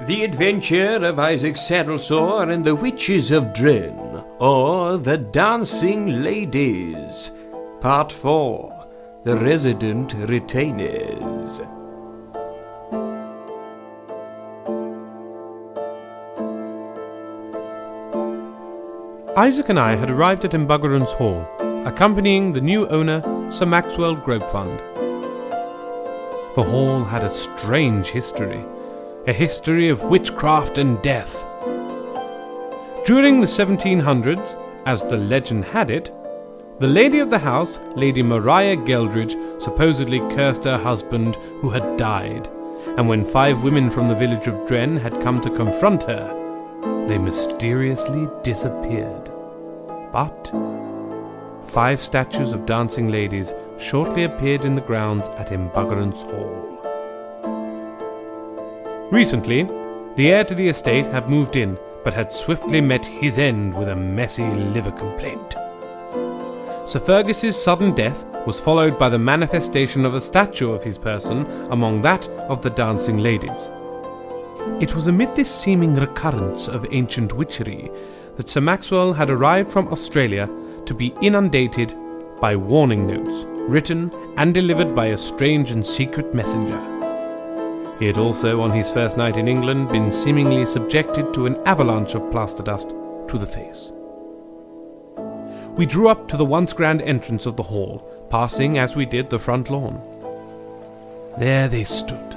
The Adventure of Isaac Saddlesore and the Wicthes of Drenn, or The Dancing Ladies. Part 4. The Resident Retainers. Isaac and I had arrived at Embuggerance Hall, accompanying the new owner, Sir Maxwell Grobefund. The hall had a strange history, a history of witchcraft and death. During the 1700s, as the legend had it, the lady of the house, Lady Maria Geldridge, supposedly cursed her husband who had died, and when 5 women from the village of Drenn had come to confront her, they mysteriously disappeared. But 5 statues of dancing ladies shortly appeared in the grounds at Embuggerance Hall. Recently, the heir to the estate had moved in, but had swiftly met his end with a messy liver complaint. Sir Fergus's sudden death was followed by the manifestation of a statue of his person among that of the dancing ladies. It was amid this seeming recurrence of ancient witchery that Sir Maxwell had arrived from Australia to be inundated by warning notes, written and delivered by a strange and secret messenger. He had also, on his first night in England, been seemingly subjected to an avalanche of plaster dust to the face. We drew up to the once grand entrance of the hall, passing as we did the front lawn. There they stood,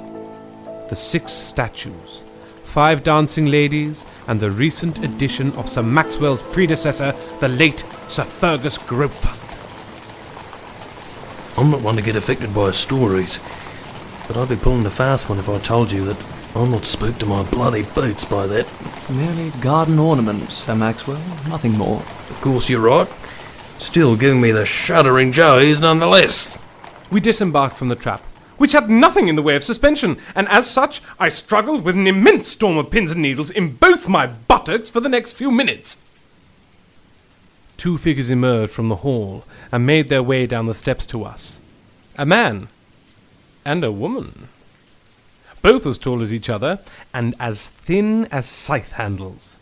the 6 statues, 5 dancing ladies, and the recent addition of Sir Maxwell's predecessor, the late Sir Fergus Grobefund. I'm not one to get affected by stories, but I'd be pulling the fast one if I told you that I'm not spooked to my bloody boots by that. Merely garden ornaments, Sir Maxwell, nothing more. Of course you're right. Still giving me the shuddering joys nonetheless. We disembarked from the trap, which had nothing in the way of suspension, and as such, I struggled with an immense storm of pins and needles in both my buttocks for the next few minutes. 2 figures emerged from the hall and made their way down the steps to us. A man and a woman, both as tall as each other and as thin as scythe handles.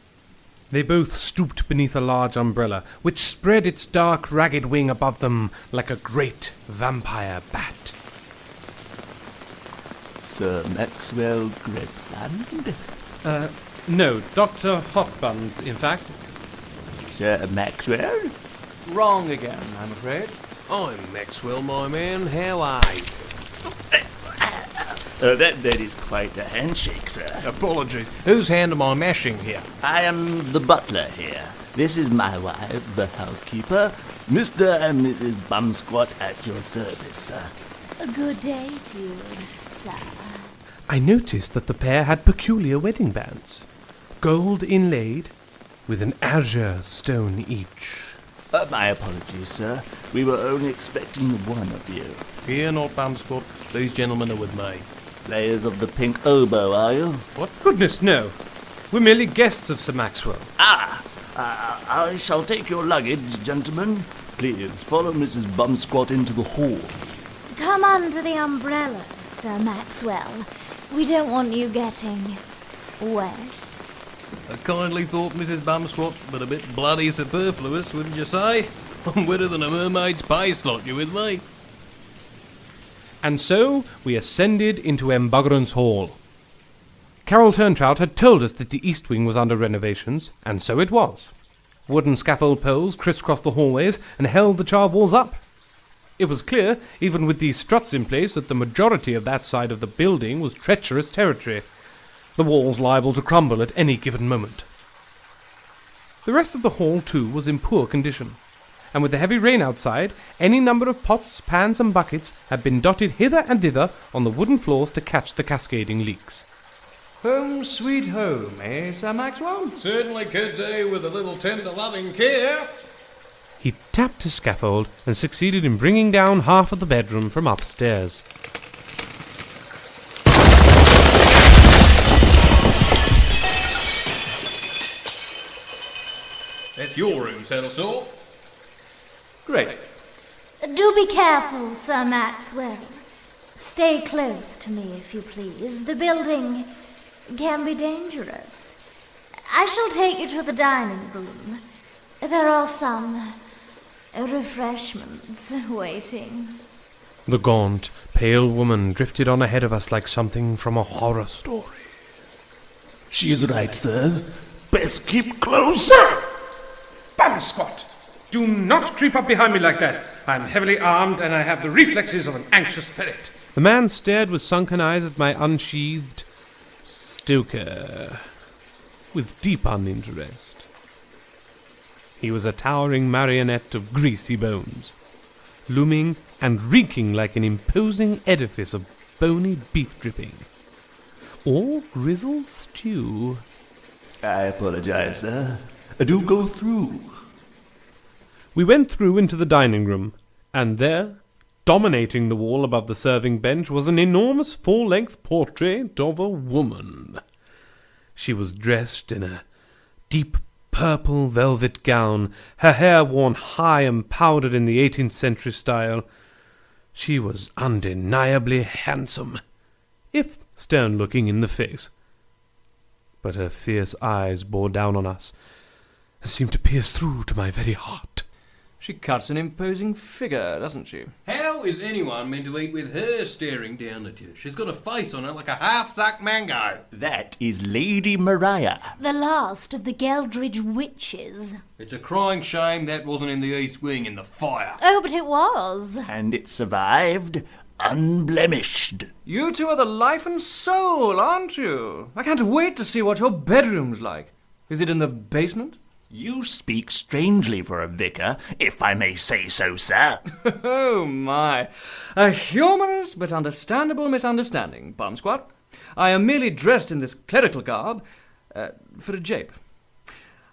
They both stooped beneath a large umbrella, which spread its dark, ragged wing above them like a great vampire bat. Sir Maxwell Grobefund? No, Dr. Hotbuns, in fact. Sir Maxwell? Wrong again, I'm afraid. I'm Maxwell, my man. How are you? That is quite a handshake, sir. Apologies. Whose hand am I mashing here? I am the butler here. This is my wife, the housekeeper. Mr. and Mrs. Bumsquat at your service, sir. A good day to you, sir. I noticed that the pair had peculiar wedding bands, gold inlaid, with an azure stone each. My apologies, sir. We were only expecting one of you. Fear not, Bumsquat. These gentlemen are with me. Players of the pink oboe, are you? What? Goodness, no. We're merely guests of Sir Maxwell. I shall take your luggage, gentlemen. Please follow Mrs. Bumsquat into the hall. Come under the umbrella, Sir Maxwell. We don't want you getting wet. A kindly thought, Mrs. Bumsquat, but a bit bloody superfluous, wouldn't you say? I'm wetter than a mermaid's pay slot, you with me? And so we ascended into Embuggerance Hall. Carol Turntrout had told us that the east wing was under renovations, and so it was. Wooden scaffold poles crisscrossed the hallways and held the charred walls up. It was clear, even with these struts in place, that the majority of that side of the building was treacherous territory, the walls liable to crumble at any given moment. The rest of the hall, too, was in poor condition, and with the heavy rain outside, any number of pots, pans and buckets had been dotted hither and thither on the wooden floors to catch the cascading leaks. Home sweet home, eh, Sir Maxwell? Certainly could do with a little tender loving care. He tapped his scaffold and succeeded in bringing down half of the bedroom from upstairs. That's your room, Saddlesore. Great. Do be careful, Sir Maxwell. Stay close to me, if you please. The building can be dangerous. I shall take you to the dining room. There are some refreshments waiting. The gaunt, pale woman drifted on ahead of us like something from a horror story. She is right, sirs. Best keep close. Bumsquat! Do not creep up behind me like that. I am heavily armed and I have the reflexes of an anxious ferret. The man stared with sunken eyes at my unsheathed stoker with deep uninterest. He was a towering marionette of greasy bones, looming and reeking like an imposing edifice of bony beef dripping, or grizzled stew. I apologize, sir. Do go through. We went through into the dining room, and there, dominating the wall above the serving bench, was an enormous full-length portrait of a woman. She was dressed in a deep purple velvet gown, her hair worn high and powdered in the 18th century style. She was undeniably handsome, if stern-looking in the face. But her fierce eyes bore down on us and seemed to pierce through to my very heart. She cuts an imposing figure, doesn't she? How is anyone meant to eat with her staring down at you? She's got a face on her like a half-sucked mango. That is Lady Mariah. The last of the Geldridge witches. It's a crying shame that wasn't in the East Wing in the fire. Oh, but it was. And it survived unblemished. You two are the life and soul, aren't you? I can't wait to see what your bedroom's like. Is it in the basement? You speak strangely for a vicar, if I may say so, sir. Oh, my. A humorous but understandable misunderstanding, Bumsquat. I am merely dressed in this clerical garb for a jape.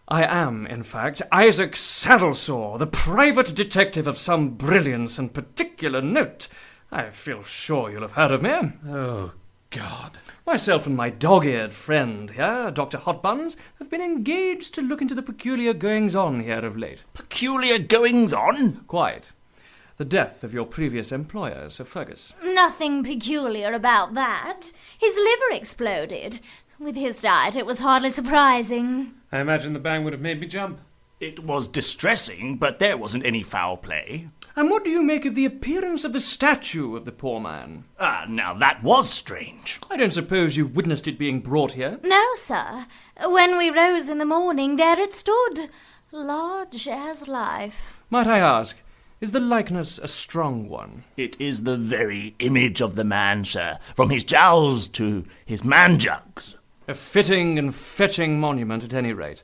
I am, in fact, Isaac Saddlesore, the private detective of some brilliance and particular note. I feel sure you'll have heard of me. Oh, God. Myself and my dog-eared friend here, Dr. Hotbuns, have been engaged to look into the peculiar goings-on here of late. Peculiar goings-on? Quite. The death of your previous employer, Sir Fergus. Nothing peculiar about that. His liver exploded. With his diet, it was hardly surprising. I imagine the bang would have made me jump. It was distressing, but there wasn't any foul play. And what do you make of the appearance of the statue of the poor man? Now that was strange. I don't suppose you witnessed it being brought here? No, sir. When we rose in the morning, there it stood, large as life. Might I ask, is the likeness a strong one? It is the very image of the man, sir, from his jowls to his man-jugs. A fitting and fetching monument at any rate.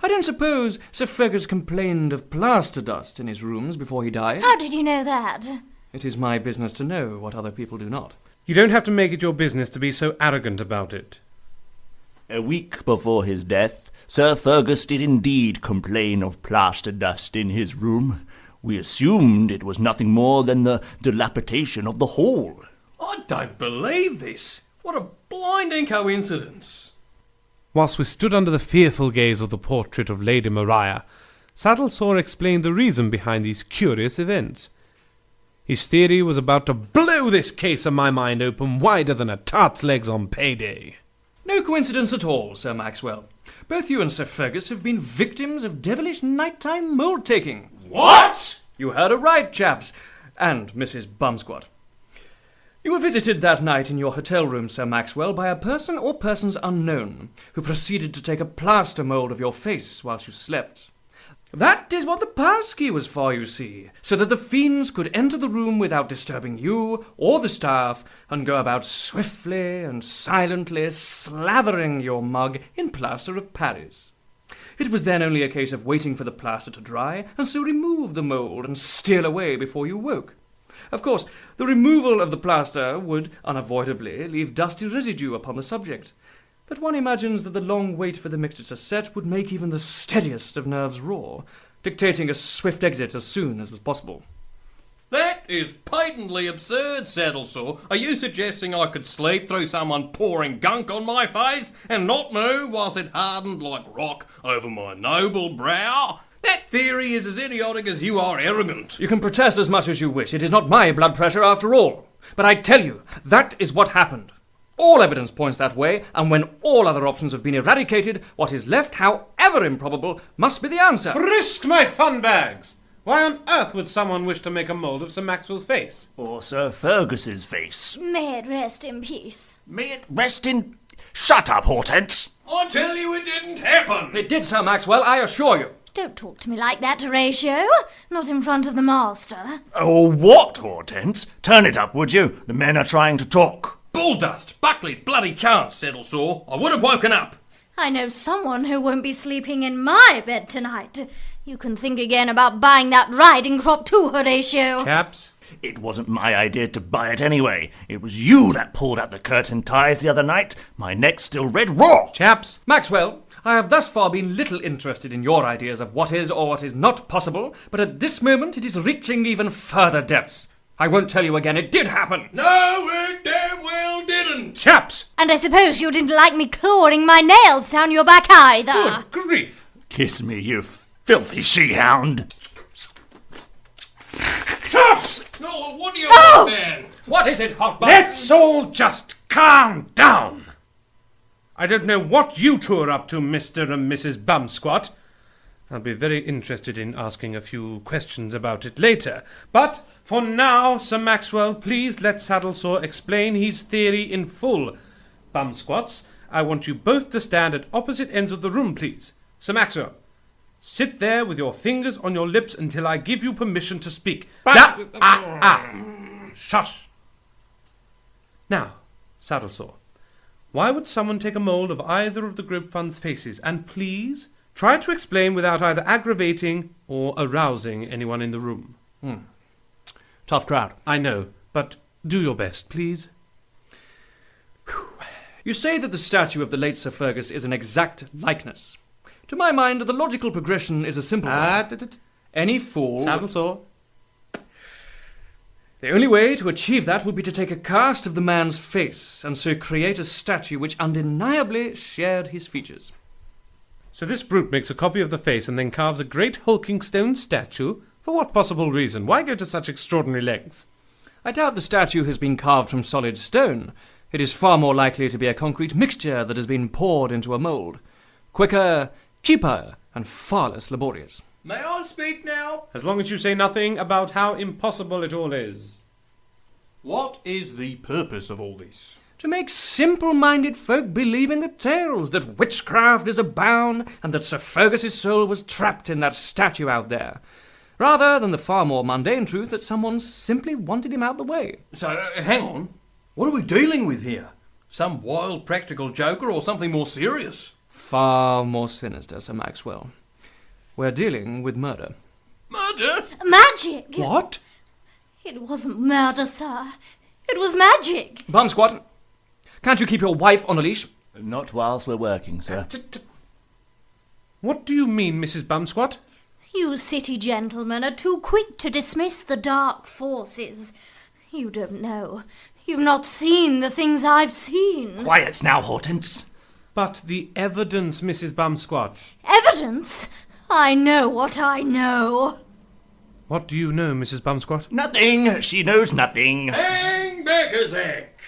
I don't suppose Sir Fergus complained of plaster dust in his rooms before he died? How did you know that? It is my business to know what other people do not. You don't have to make it your business to be so arrogant about it. A week before his death, Sir Fergus did indeed complain of plaster dust in his room. We assumed it was nothing more than the dilapidation of the hall. I don't believe this. What a blinding coincidence. Whilst we stood under the fearful gaze of the portrait of Lady Mariah, Saddlesore explained the reason behind these curious events. His theory was about to blow this case of my mind open wider than a tart's legs on payday. No coincidence at all, Sir Maxwell. Both you and Sir Fergus have been victims of devilish nighttime mould-taking. What? You heard it right, chaps, and Mrs. Bumsquat. You were visited that night in your hotel room, Sir Maxwell, by a person or persons unknown, who proceeded to take a plaster mould of your face whilst you slept. That is what the passkey was for, you see, so that the fiends could enter the room without disturbing you or the staff, and go about swiftly and silently slathering your mug in plaster of Paris. It was then only a case of waiting for the plaster to dry, and so remove the mould and steal away before you woke. Of course, the removal of the plaster would unavoidably leave dusty residue upon the subject, but one imagines that the long wait for the mixture to set would make even the steadiest of nerves raw, dictating a swift exit as soon as was possible. That is patently absurd, Saddlesore. Are you suggesting I could sleep through someone pouring gunk on my face and not move whilst it hardened like rock over my noble brow? That theory is as idiotic as you are arrogant. You can protest as much as you wish. It is not my blood pressure after all. But I tell you, that is what happened. all evidence points that way, and when all other options have been eradicated, what is left, however improbable, must be the answer. Risk my fun bags! Why on earth would someone wish to make a mould of Sir Maxwell's face? Or Sir Fergus's face. May it rest in peace. May it rest in... Shut up, Hortense! I tell you it didn't happen. It did, Sir Maxwell, I assure you. Don't talk to me like that, Horatio. Not in front of the master. Oh, what, Hortense? Turn it up, would you? The men are trying to talk. Bulldust, Buckley's bloody chance, Saddlesore. I would have woken up. I know someone who won't be sleeping in my bed tonight. You can think again about buying that riding crop too, Horatio. Chaps, It wasn't my idea to buy it anyway. It was you that pulled out the curtain ties the other night. My neck's still red raw. chaps, Maxwell, I have thus far been little interested in your ideas of what is or what is not possible, but at this moment it is reaching even further depths. I won't tell you again, it did happen. No, it damn well didn't. chaps! And I suppose you didn't like me clawing my nails down your back either. Good grief! Kiss me, you filthy she-hound. No, what do you want then? What is it, Hotbot? Let's all just calm down! I don't know what you two are up to, Mr. and Mrs. Bumsquat. I'll be very interested in asking a few questions about it later. But for now, Sir Maxwell, please let Saddlesore explain his theory in full. Bumsquats, I want you both to stand at opposite ends of the room, please. Sir Maxwell, sit there with your fingers on your lips until I give you permission to speak. Shush! Now, Saddlesore, why would someone take a mould of either of the Gribfun's faces? And please, try to explain without either aggravating or arousing anyone in the room. Tough crowd. I know, but do your best, please. You say that the statue of the late Sir Fergus is an exact likeness. To my mind, the logical progression is a simple one. Any fool... Saddlesore. The only way to achieve that would be to take a cast of the man's face, and so create a statue which undeniably shared his features. So this brute makes a copy of the face and then carves a great hulking stone statue? For what possible reason? Why go to such extraordinary lengths? I doubt the statue has been carved from solid stone. It is far more likely to be a concrete mixture that has been poured into a mould. Quicker, cheaper, and far less laborious. May I speak now? As long as you say nothing about how impossible it all is. What is the purpose of all this? To make simple-minded folk believe in the tales that witchcraft is abound and that Sir Fergus's soul was trapped in that statue out there, rather than the far more mundane truth that someone simply wanted him out the way. So, hang on. What are we dealing with here? Some wild practical joker or something more serious? Far more sinister, Sir Maxwell. We're dealing with murder. Murder? Magic! What? It wasn't murder, sir. It was magic. Bumsquat, can't you keep your wife on a leash? Not whilst we're working, sir. What do you mean, Mrs. Bumsquat? You city gentlemen are too quick to dismiss the dark forces. You don't know. You've not seen the things I've seen. Quiet now, Hortense. But the evidence, Mrs. Bumsquat. Evidence? I know what I know. What do you know, Mrs. Bumsquat? Nothing. She knows nothing. Hang back a sec.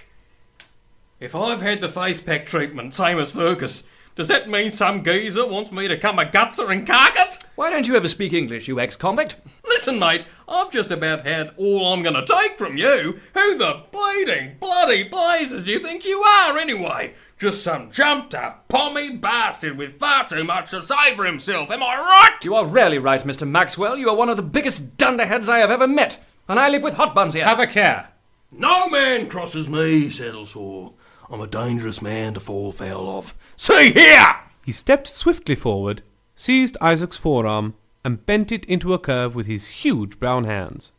If I've had the face pack treatment, same as Fergus, does that mean some geezer wants me to come a gutser and cark it? Why don't you ever speak English, you ex-convict? Listen, mate, I've just about had all I'm going to take from you. Who the bleeding bloody blazes do you think you are, anyway? Just some jumped-up, pommy bastard with far too much to say for himself, am I right? You are rarely right, Mr. Maxwell. You are one of the biggest dunderheads I have ever met. And I live with hot buns here. Have a care. No man crosses me, Saddlesore. I'm a dangerous man to fall foul of. See here! He stepped swiftly forward, seized Isaac's forearm, and bent it into a curve with his huge brown hands.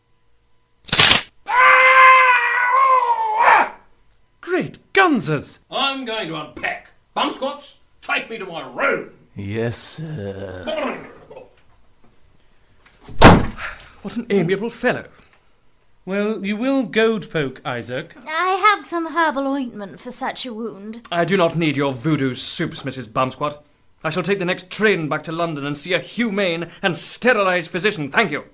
Great Gunzers! I'm going to unpack. Bumsquats, take me to my room. Yes, sir. What an amiable fellow. Well, you will goad folk, Isaac. I have some herbal ointment for such a wound. I do not need your voodoo soups, Mrs. Bumsquat. I shall take the next train back to London and see a humane and sterilised physician, thank you.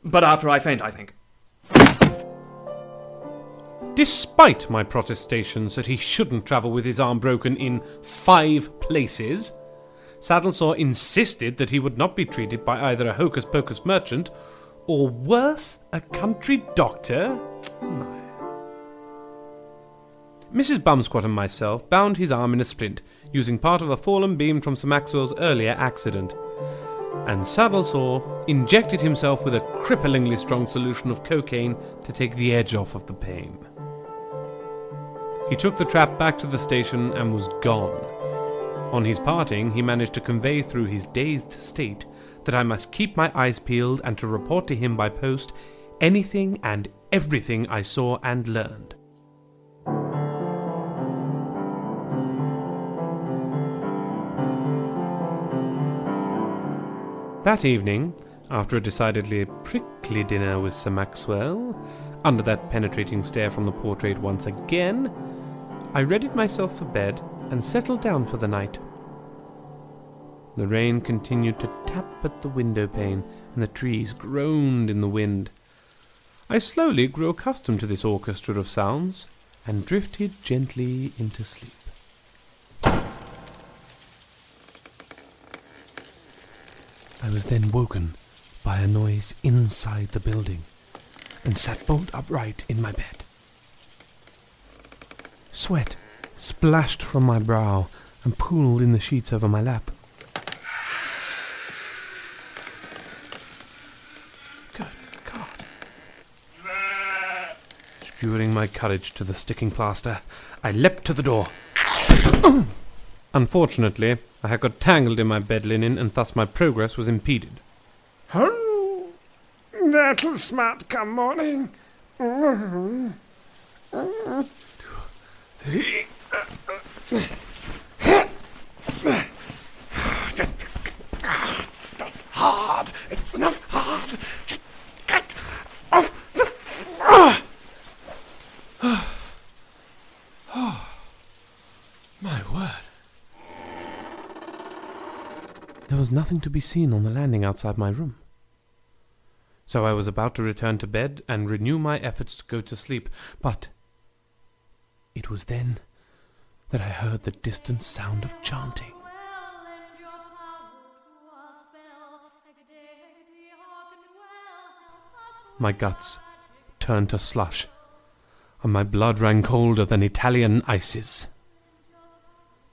But after I faint, I think. Despite my protestations that he shouldn't travel with his arm broken in 5 places, Saddlesore insisted that he would not be treated by either a hocus-pocus merchant or, worse, a country doctor. Mrs. Bumsquat and myself bound his arm in a splint, using part of a fallen beam from Sir Maxwell's earlier accident, and Saddlesore injected himself with a cripplingly strong solution of cocaine to take the edge off of the pain. He took the trap back to the station and was gone. On his parting, he managed to convey through his dazed state that I must keep my eyes peeled and to report to him by post anything and everything I saw and learned. That evening, after a decidedly prickly dinner with Sir Maxwell, under that penetrating stare from the portrait once again, I readied myself for bed and settled down for the night. The rain continued to tap at the window pane, and the trees groaned in the wind. I slowly grew accustomed to this orchestra of sounds, and drifted gently into sleep. I was then woken by a noise inside the building, and sat bolt upright in my bed. Sweat splashed from my brow and pooled in the sheets over my lap. Good God. Skewering my courage to the sticking plaster, I leapt to the door. Unfortunately, I had got tangled in my bed linen, and thus my progress was impeded. Oh, that'll smart come morning. It's not hard. It's not hard. Just get off the floor. My word. There was nothing to be seen on the landing outside my room. So I was about to return to bed and renew my efforts to go to sleep, but it was then that I heard the distant sound of chanting. My guts turned to slush, and my blood ran colder than Italian ices.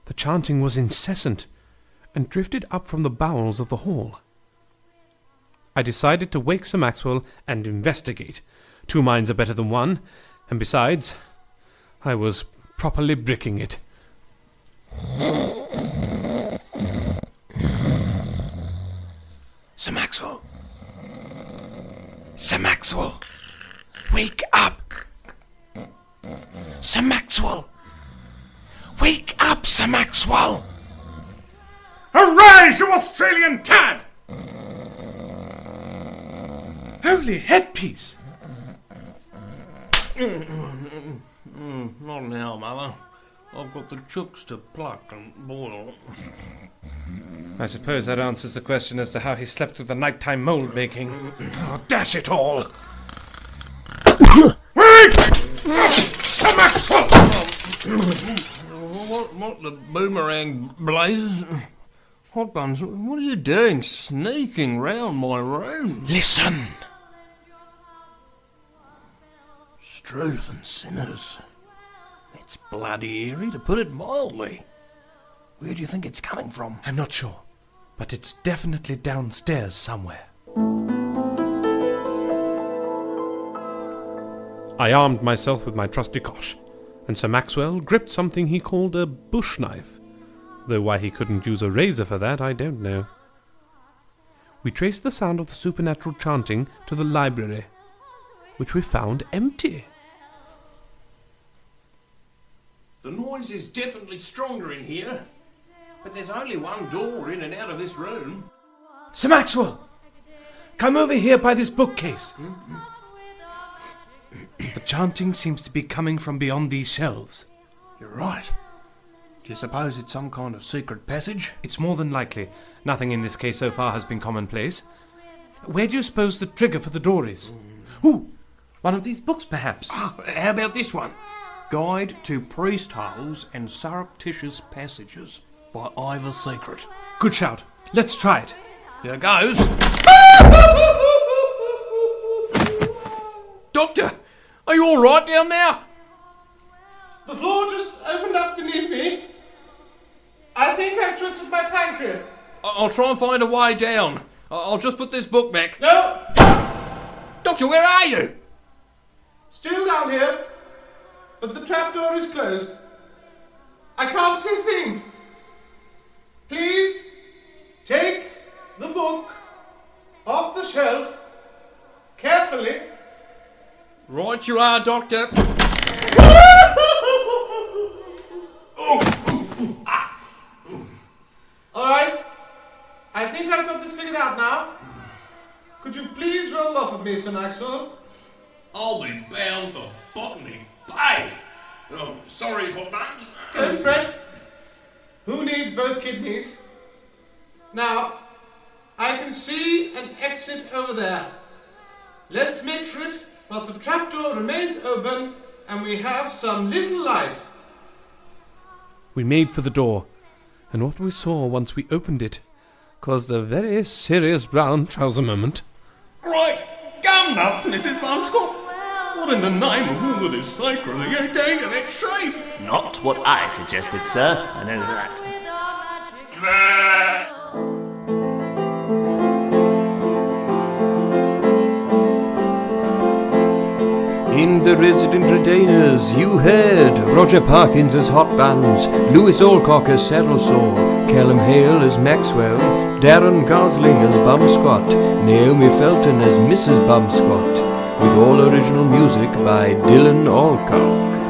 The chanting was incessant, and drifted up from the bowels of the hall. I decided to wake Sir Maxwell and investigate. 2 minds are better than one, and besides, I was properly bricking it. Sir Maxwell. Sir Maxwell. Wake up. Sir Maxwell. Wake up, Sir Maxwell. Arise, you Australian tad! Holy headpiece! Not now, Mother. I've got the chooks to pluck and boil. I suppose that answers the question as to how he slept through the nighttime mould making. Oh, dash it all! Wait! Sir Maxwell! What the boomerang blazes? Hot Buns, what are you doing sneaking round my room? Listen! Struth and sinners. It's bloody eerie, to put it mildly. Where do you think it's coming from? I'm not sure, but it's definitely downstairs somewhere. I armed myself with my trusty cosh, and Sir Maxwell gripped something he called a bush knife, though why he couldn't use a razor for that, I don't know. We traced the sound of the supernatural chanting to the library, which we found empty. The noise is definitely stronger in here, but there's only one door in and out of this room. Sir Maxwell! Come over here by this bookcase. The chanting seems to be coming from beyond these shelves. You're right. Do you suppose it's some kind of secret passage? It's more than likely. Nothing in this case so far has been commonplace. Where do you suppose the trigger for the door is? Ooh! One of these books, perhaps? How about this one? Guide to Priest Holes and Surreptitious Passages by Ivor Secret. Good shout. Let's try it. Here goes. Doctor, are you all right down there? The floor just opened up beneath me. I think I've twisted my pancreas. I'll try and find a way down. I'll just put this book back. No! Doctor, where are you? Still down here, but the trapdoor is closed. I can't see a thing. Please take the book off the shelf carefully. Right you are, Doctor. All right, I think I've got this figured out now. Could you please roll off of me, Sir Maxwell? I'll be bound for Botany Bay. Oh, sorry, Hot Buns. Don't fret. Who needs both kidneys? Now, I can see an exit over there. Let's make for it whilst the trapdoor remains open and we have some little light. We made for the door, and what we saw once we opened it caused a very serious brown trouser moment. Right, gum nuts, Mrs. Bumsquat. What in the name of all that is sacred are you doing to that sheep? Not what I suggested, sir. I know that. In the resident retainers, you heard Roger Parkins as Hot Buns, Lewis Alcock as Saddlesore, Callum Hale as Maxwell, Darren Gosling as Bumsquat, Naomi Felton as Mrs. Bumsquat, with all original music by Dylan Alcock.